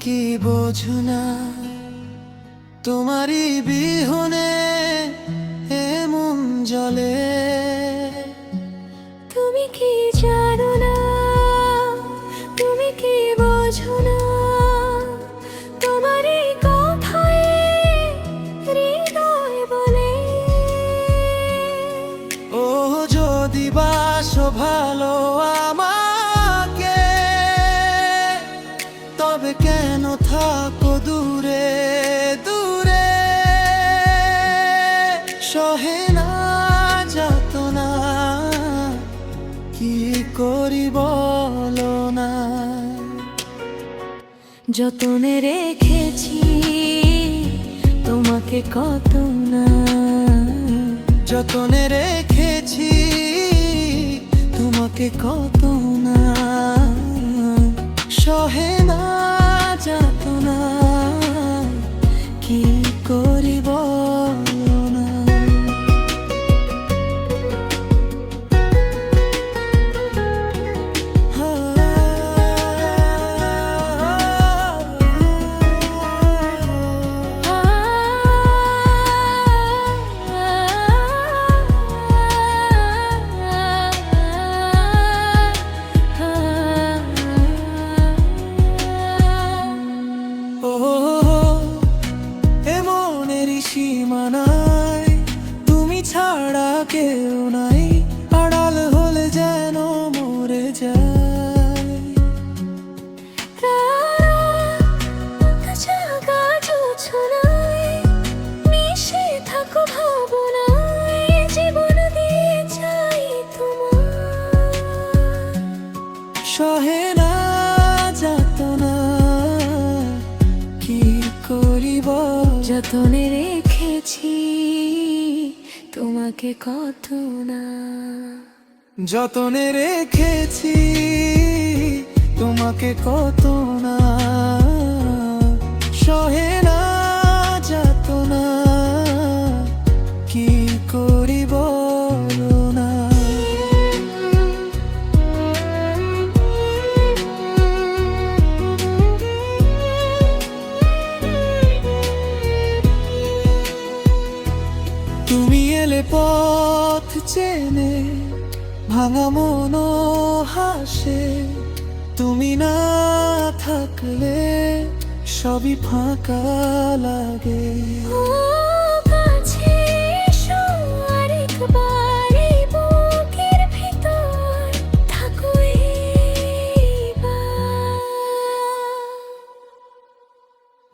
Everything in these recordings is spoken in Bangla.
কি বোঝো না তোমারই বিহনে এমন জলে? তুমি কি জানো না, তুমি কি বোঝো না, তোমারই কথায় হৃদয় বলে। ও যদি বাসো ভালো আমাকে, তবে কেন থাকো দূরে দূরে? সহে না যাতনা, কি করি বলো না? যতনে রেখেছি তোমাকে কত না, যতনে রেখেছি তোমাকে কত না। সহে না যাতনা, কি করি বলো না? সীমানায় তুমি ছাড়া কেউ নাই, আড়াল হলে যেন মরে যায়। জাগা জোছনায় মিশে থাকো ভাবনায়, জীবন দিয়ে চাই তোমার। সহে না যাতনা, কি করিব? যতনে রেখেছি তোমাকে কত না, যতনে রেখেছি তোমাকে কত না। সহে না যাতনা, কি করি বলো না? তুমি এলে পথ চেনে, ভাঙা মন হাসে। তুমি না থাকলে সবই ফাঁকা লাগে। ও কাছে এসো আরেকবার, এই বুকের ভিতর থাকো এইবার।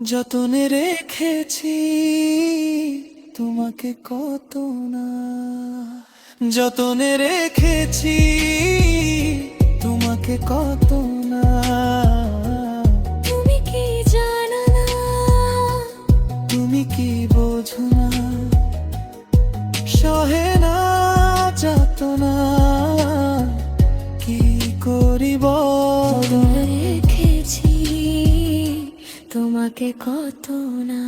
যতনে রেখেছি তোমাকে কত না, যতনে রেখেছি তোমাকে কত না। তুমি কি জানো না, তুমি কি বোঝো না? সহে না যাতনা, কি করিব? রেখেছি তোমাকে কত না।